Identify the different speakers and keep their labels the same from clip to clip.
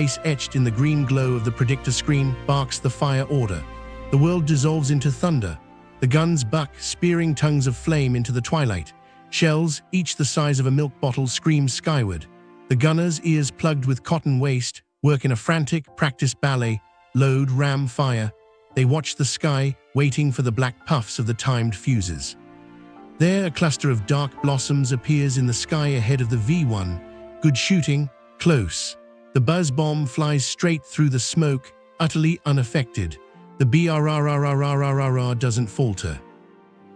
Speaker 1: face etched in the green glow of the predictor screen, barks the fire order. The world dissolves into thunder. The guns buck, spearing tongues of flame into the twilight. Shells, each the size of a milk bottle, scream skyward. The gunners, ears plugged with cotton waste, work in a frantic practice ballet. Load, ram, fire. They watch the sky, waiting for the black puffs of the timed fuses. There, a cluster of dark blossoms appears in the sky ahead of the V-1. Good shooting, close. The buzz bomb flies straight through the smoke, utterly unaffected. The BRRRRRRRR doesn't falter.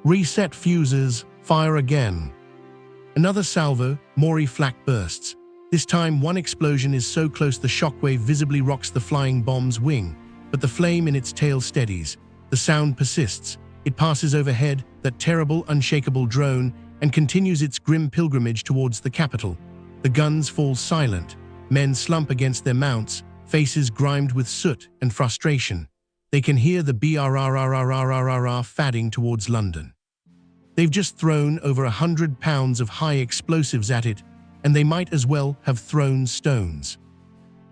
Speaker 1: Reset fuses, fire again. Another salvo, more flak bursts. This time, one explosion is so close the shockwave visibly rocks the flying bomb's wing, but the flame in its tail steadies. The sound persists. It passes overhead, that terrible, unshakable drone, and continues its grim pilgrimage towards the capital. The guns fall silent. Men slump against their mounts, faces grimed with soot and frustration. They can hear the BRRRRRRRR fadding towards London. They've just thrown over 100 pounds of high explosives at it, and they might as well have thrown stones.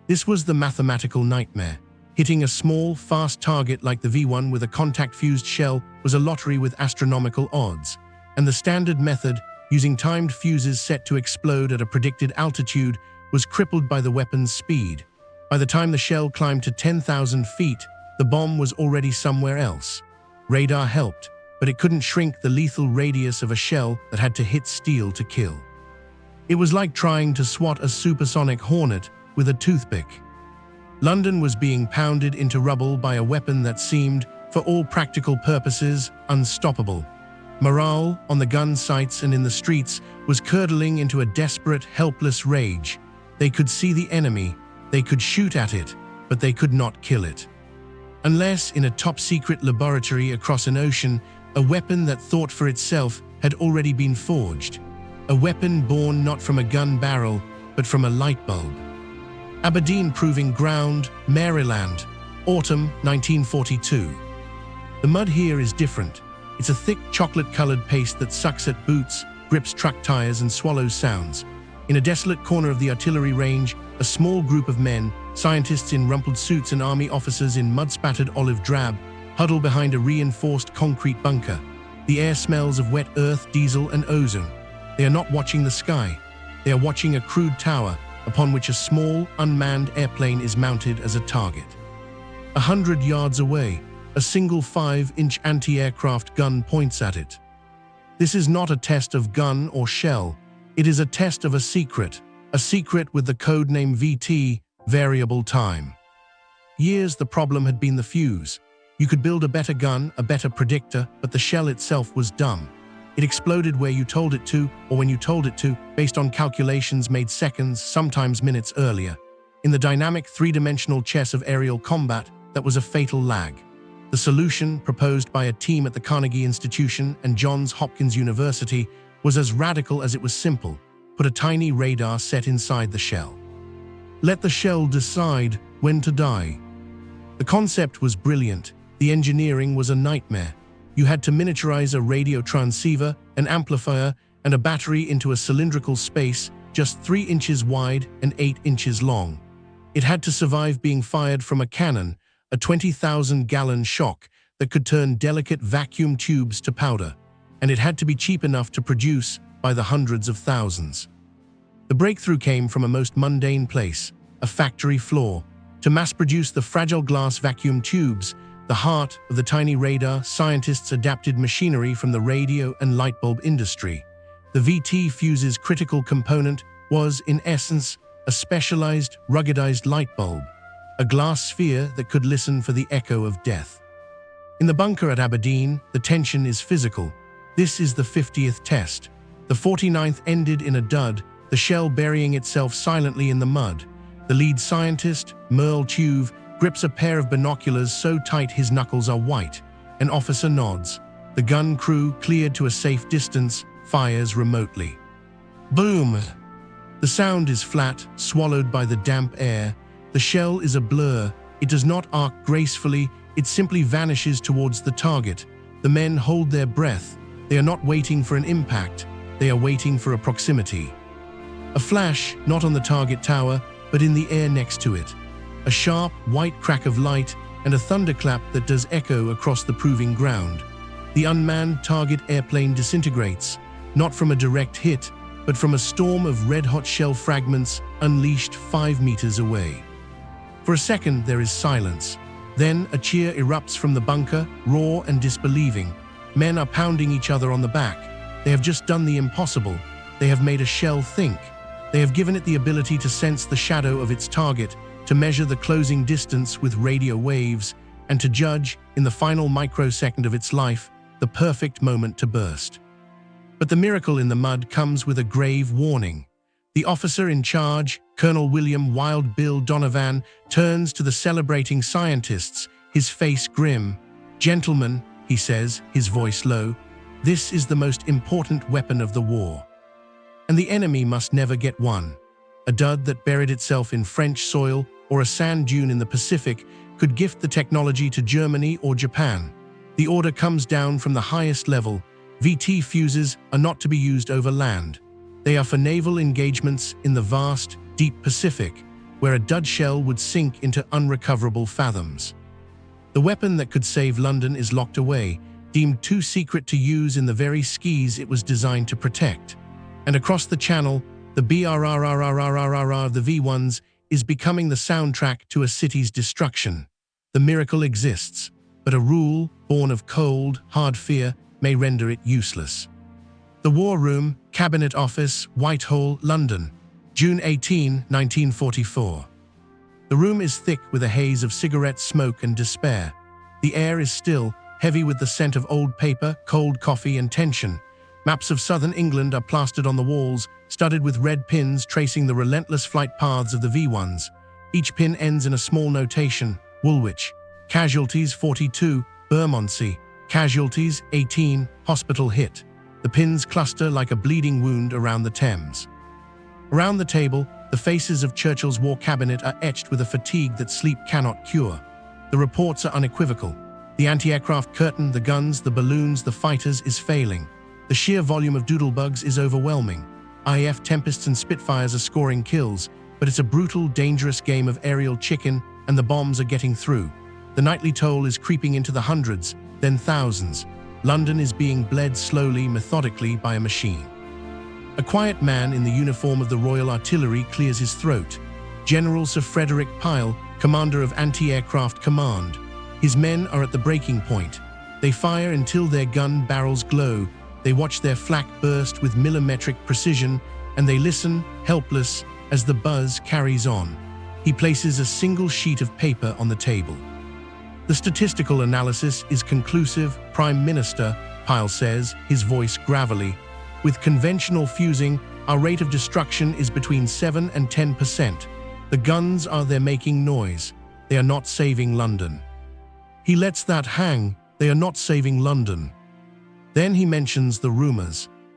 Speaker 1: This was the mathematical nightmare. Hitting a small, fast target like the V-1 with a contact-fused shell was a lottery with astronomical odds, and the standard method, using timed fuses set to explode at a predicted altitude, was crippled by the weapon's speed. By the time the shell climbed to 10,000 feet, the bomb was already somewhere else. Radar helped, but it couldn't shrink the lethal radius of a shell that had to hit steel to kill. It was like trying to swat a supersonic hornet with a toothpick. London was being pounded into rubble by a weapon that seemed, for all practical purposes, unstoppable. Morale on the gun sites and in the streets was curdling into a desperate, helpless rage. They could see the enemy, they could shoot at it, but they could not kill it. Unless, in a top-secret laboratory across an ocean, a weapon that thought for itself had already been forged. A weapon born not from a gun barrel, but from a light bulb. Aberdeen Proving Ground, Maryland, autumn 1942. The mud here is different. It's a thick, chocolate-colored paste that sucks at boots, grips truck tires, and swallows sounds. In a desolate corner of the artillery range, a small group of men, scientists in rumpled suits and army officers in mud-spattered olive drab, huddle behind a reinforced concrete bunker. The air smells of wet earth, diesel, and ozone. They are not watching the sky. They are watching a crude tower, upon which a small, unmanned airplane is mounted as a target. 100 yards away, a single 5-inch anti-aircraft gun points at it. This is not a test of gun or shell. It is a test of a secret with the code name VT, variable time. Years the problem had been the fuse. You could build a better gun, a better predictor, but the shell itself was dumb. It exploded where you told it to, or when you told it to, based on calculations made seconds, sometimes minutes earlier. In the dynamic three-dimensional chess of aerial combat, that was a fatal lag. The solution, proposed by a team at the Carnegie Institution and Johns Hopkins University, was as radical as it was simple. Put a tiny radar set inside the shell. Let the shell decide when to die. The concept was brilliant. The engineering was a nightmare. You had to miniaturize a radio transceiver, an amplifier, and a battery into a cylindrical space just 3 inches wide and 8 inches long. It had to survive being fired from a cannon, a 20,000-gallon shock that could turn delicate vacuum tubes to powder, and it had to be cheap enough to produce by the hundreds of thousands. The breakthrough came from a most mundane place, a factory floor. To mass-produce the fragile glass vacuum tubes, the heart of the tiny radar, scientists adapted machinery from the radio and light bulb industry. The VT fuse's critical component was, in essence, a specialized, ruggedized light bulb, a glass sphere that could listen for the echo of death. In the bunker at Aberdeen, the tension is physical. This is the 50th test. The 49th ended in a dud, the shell burying itself silently in the mud. The lead scientist, Merle Tuve, grips a pair of binoculars so tight his knuckles are white. An officer nods. The gun crew, cleared to a safe distance, fires remotely. Boom! The sound is flat, swallowed by the damp air. The shell is a blur. It does not arc gracefully, it simply vanishes towards the target. The men hold their breath. They are not waiting for an impact. They are waiting for a proximity. A flash, not on the target tower, but in the air next to it. A sharp, white crack of light and a thunderclap that does echo across the proving ground. The unmanned target airplane disintegrates, not from a direct hit, but from a storm of red-hot shell fragments unleashed 5 meters away. For a second, there is silence. Then a cheer erupts from the bunker, raw and disbelieving. Men are pounding each other on the back. They have just done the impossible. They have made a shell think. They have given it the ability to sense the shadow of its target, to measure the closing distance with radio waves, and to judge, in the final microsecond of its life, the perfect moment to burst. But the miracle in the mud comes with a grave warning. The officer in charge, Colonel William Wild Bill Donovan, turns to the celebrating scientists, his face grim. "Gentlemen," he says, his voice low, "this is the most important weapon of the war. And the enemy must never get one." A dud that buried itself in French soil or a sand dune in the Pacific could gift the technology to Germany or Japan. The order comes down from the highest level. VT fuses are not to be used over land. They are for naval engagements in the vast, deep Pacific, where a dud shell would sink into unrecoverable fathoms. The weapon that could save London is locked away, deemed too secret to use in the very skis it was designed to protect. And across the channel, the BRRRRRRRR of the V-1s is becoming the soundtrack to a city's destruction. The miracle exists, but a rule, born of cold, hard fear, may render it useless. The War Room, Cabinet Office, Whitehall, London, June 18, 1944. The room is thick with a haze of cigarette smoke and despair. The air is still, heavy with the scent of old paper, cold coffee, and tension. Maps of southern England are plastered on the walls, studded with red pins tracing the relentless flight paths of the V-1s. Each pin ends in a small notation: Woolwich, casualties 42, Bermondsey, casualties 18, hospital hit. The pins cluster like a bleeding wound around the Thames. Around the table, the faces of Churchill's war cabinet are etched with a fatigue that sleep cannot cure. The reports are unequivocal. The anti-aircraft curtain, the guns, the balloons, the fighters is failing. The sheer volume of doodlebugs is overwhelming. IF Tempests and Spitfires are scoring kills, but it's a brutal, dangerous game of aerial chicken, and the bombs are getting through. The nightly toll is creeping into the hundreds, then thousands. London is being bled slowly, methodically by a machine. A quiet man in the uniform of the Royal Artillery clears his throat. General Sir Frederick Pyle, commander of Anti-Aircraft Command. His men are at the breaking point. They fire until their gun barrels glow. They watch their flak burst with millimetric precision, and they listen, helpless, as the buzz carries on. He places a single sheet of paper on the table. "The statistical analysis is conclusive, Prime Minister," Pyle says, his voice gravelly. "With conventional fusing, our rate of destruction is between 7 and 10%. The guns are there making noise. They are not saving London." He lets that hang. They are not saving London. Then he mentions the rumors.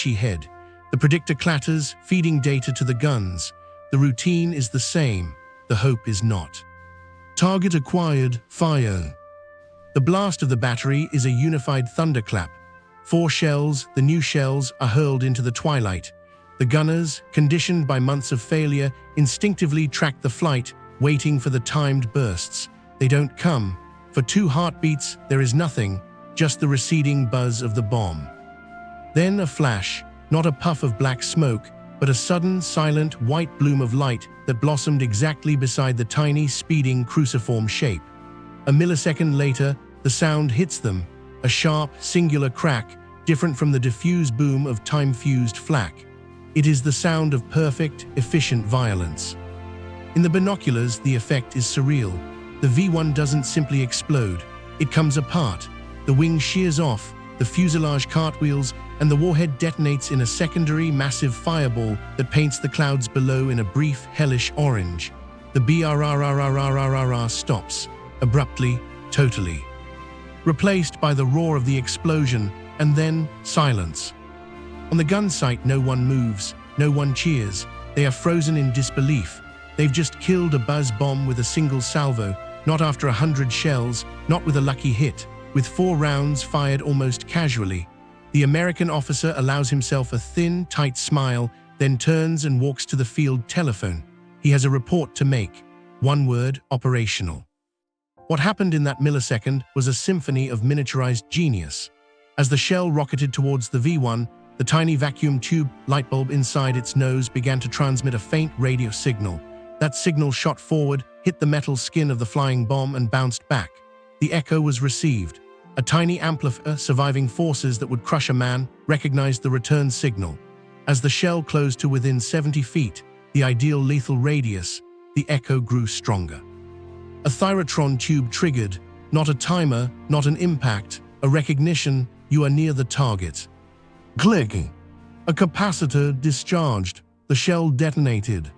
Speaker 1: screechy head. The predictor clatters, feeding data to the guns. The routine is the same. The hope is not. Target acquired, fire. The blast of the battery is a unified thunderclap. 4 shells, the new shells, are hurled into the twilight. The gunners, conditioned by months of failure, instinctively track the flight, waiting for the timed bursts. They don't come. For 2 heartbeats, there is nothing, just the receding buzz of the bomb. Then a flash, not a puff of black smoke, but a sudden, silent, white bloom of light that blossomed exactly beside the tiny, speeding cruciform shape. A millisecond later, the sound hits them, a sharp, singular crack, different from the diffuse boom of time-fused flak. It is the sound of perfect, efficient violence. In the binoculars, the effect is surreal. The V-1 doesn't simply explode. It comes apart. The wing shears off, the fuselage cartwheels, and the warhead detonates in a secondary, massive fireball that paints the clouds below in a brief, hellish orange. The BRRRRRRRR stops, abruptly, totally. replaced by the roar of the explosion, and then silence. On the gun site, no one moves, no one cheers. They are frozen in disbelief. They've just killed a buzz bomb with a single salvo, not after 100 shells, not with a lucky hit, with 4 rounds fired almost casually. The American officer allows himself a thin, tight smile, then turns and walks to the field telephone. He has a report to make. One word: operational. What happened in that millisecond was a symphony of miniaturized genius. As the shell rocketed towards the V-1, the tiny vacuum tube lightbulb inside its nose began to transmit a faint radio signal. That signal shot forward, hit the metal skin of the flying bomb, and bounced back. The echo was received. A tiny amplifier surviving forces that would crush a man recognized the return signal. As the shell closed to within 70 feet, the ideal lethal radius, the echo grew stronger. A thyrotron tube triggered, not a timer, not an impact, a recognition: you are near the target. Clicking. A capacitor discharged. The shell detonated.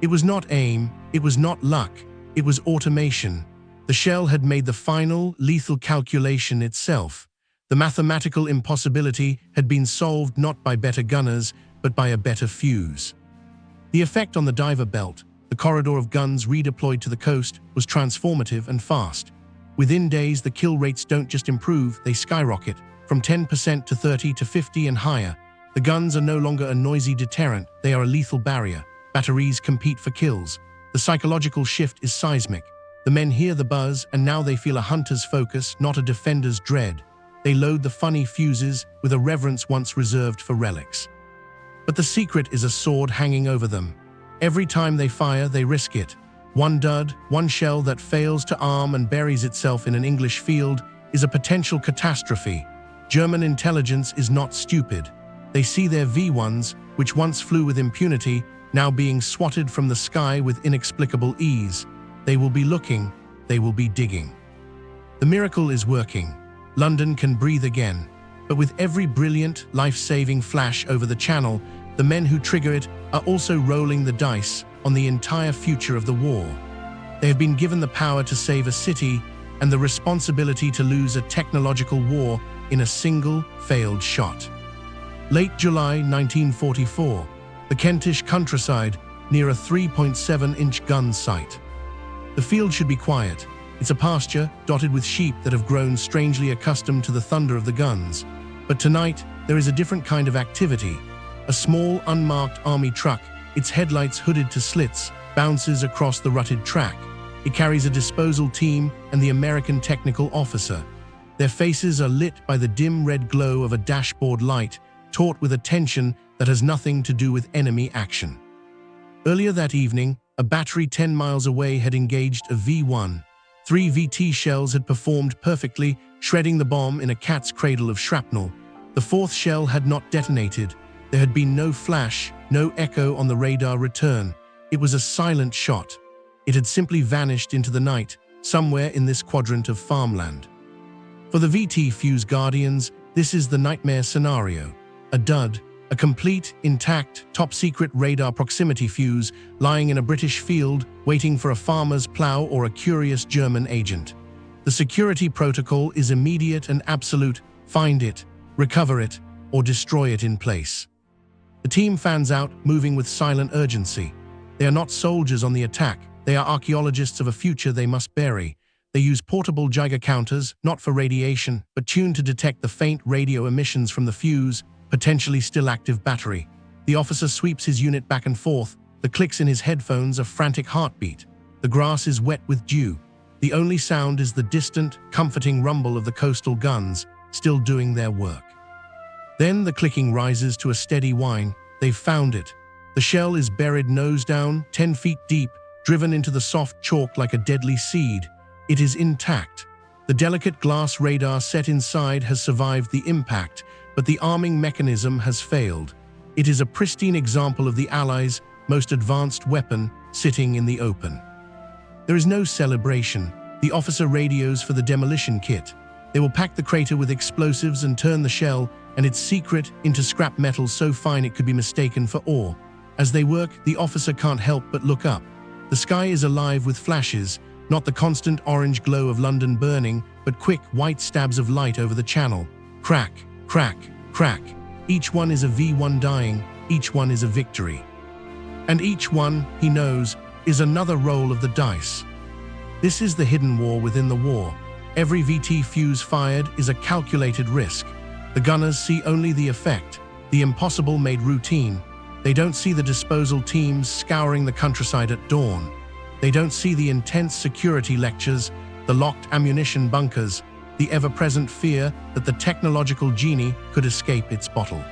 Speaker 1: It was not aim, it was not luck, it was automation. The shell had made the final, lethal calculation itself. The mathematical impossibility had been solved not by better gunners, but by a better fuse. The effect on the diver belt, the corridor of guns redeployed to the coast, was transformative and fast. Within days, the kill rates don't just improve, they skyrocket, from 10% to 30 to 50 and higher. The guns are no longer a noisy deterrent, they are a lethal barrier. Batteries compete for kills. The psychological shift is seismic. The men hear the buzz, and now they feel a hunter's focus, not a defender's dread. They load the funny fuses with a reverence once reserved for relics. But the secret is a sword hanging over them. Every time they fire, they risk it. One dud, one shell that fails to arm and buries itself in an English field is a potential catastrophe. German intelligence is not stupid. They see their V-1s, which once flew with impunity, now being swatted from the sky with inexplicable ease. They will be looking, they will be digging. The miracle is working. London can breathe again. But with every brilliant, life-saving flash over the channel, the men who trigger it are also rolling the dice on the entire future of the war. They have been given the power to save a city and the responsibility to lose a technological war in a single, failed shot. Late July 1944, the Kentish countryside near a 3.7-inch gun site. The field should be quiet. It's a pasture dotted with sheep that have grown strangely accustomed to the thunder of the guns. But tonight, there is a different kind of activity. A small, unmarked army truck, its headlights hooded to slits, bounces across the rutted track. It carries a disposal team and the American technical officer. Their faces are lit by the dim red glow of a dashboard light, taut with a tension that has nothing to do with enemy action. Earlier that evening, a battery 10 miles away had engaged a V-1. 3 VT shells had performed perfectly, shredding the bomb in a cat's cradle of shrapnel. The 4th shell had not detonated. There had been no flash, no echo on the radar return. It was a silent shot. It had simply vanished into the night, somewhere in this quadrant of farmland. For the VT fuse guardians, this is the nightmare scenario. A dud, a complete, intact, top-secret radar proximity fuse lying in a British field waiting for a farmer's plow or a curious German agent. The security protocol is immediate and absolute: find it, recover it, or destroy it in place. The team fans out, moving with silent urgency. They are not soldiers on the attack, they are archaeologists of a future they must bury. They use portable Geiger counters, not for radiation, but tuned to detect the faint radio emissions from the fuse, potentially still active battery. The officer sweeps his unit back and forth, the clicks in his headphones a frantic heartbeat. The grass is wet with dew. The only sound is the distant, comforting rumble of the coastal guns, still doing their work. Then the clicking rises to a steady whine. They've found it. The shell is buried nose down, 10 feet deep, driven into the soft chalk like a deadly seed. It is intact. The delicate glass radar set inside has survived the impact, but the arming mechanism has failed. It is a pristine example of the Allies' most advanced weapon sitting in the open. There is no celebration. The officer radios for the demolition kit. They will pack the crater with explosives and turn the shell and its secret into scrap metal so fine it could be mistaken for ore. As they work, the officer can't help but look up. The sky is alive with flashes, not the constant orange glow of London burning, but quick white stabs of light over the channel. Crack, crack, crack. Each one is a V-1 dying, each one is a victory. And each one, he knows, is another roll of the dice. This is the hidden war within the war. Every VT fuse fired is a calculated risk. The gunners see only the effect, the impossible made routine. They don't see the disposal teams scouring the countryside at dawn. They don't see the intense security lectures, the locked ammunition bunkers, the ever-present fear that the technological genie could escape its bottle.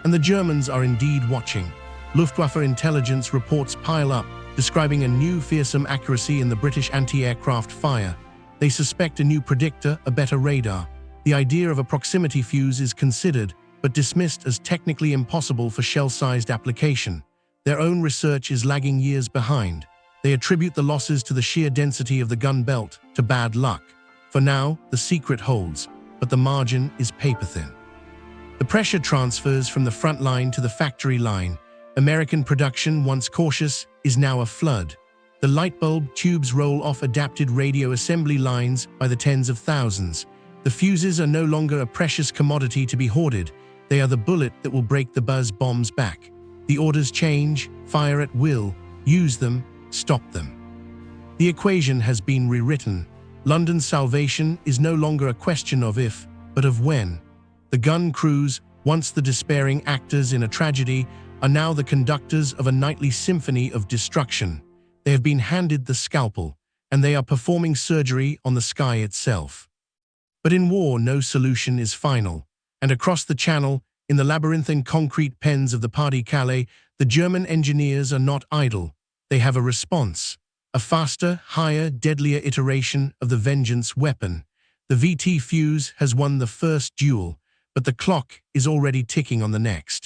Speaker 1: And the Germans are indeed watching. Luftwaffe intelligence reports pile up, describing a new fearsome accuracy in the British anti-aircraft fire. They suspect a new predictor, a better radar. The idea of a proximity fuse is considered, but dismissed as technically impossible for shell-sized application. Their own research is lagging years behind. They attribute the losses to the sheer density of the gun belt, to bad luck. For now, the secret holds, but the margin is paper-thin. The pressure transfers from the front line to the factory line. American production, once cautious, is now a flood. The Lightbulb tubes roll off adapted radio assembly lines by the tens of thousands. The fuses are no longer a precious commodity to be hoarded. They are the bullet that will break the buzz bomb's back. The orders change, fire at will, use them, stop them. The equation has been rewritten. London's salvation is no longer a question of if, but of when. The gun crews, once the despairing actors in a tragedy, are now the conductors of a nightly symphony of destruction. They have been handed the scalpel, and they are performing surgery on the sky itself. But in war, no solution is final. And across the channel, in the labyrinthine concrete pens of the Pas-de-Calais, the German engineers are not idle. They have a response. A faster, higher, deadlier iteration of the vengeance weapon. The VT fuse has won the first duel, but the clock is already ticking on the next.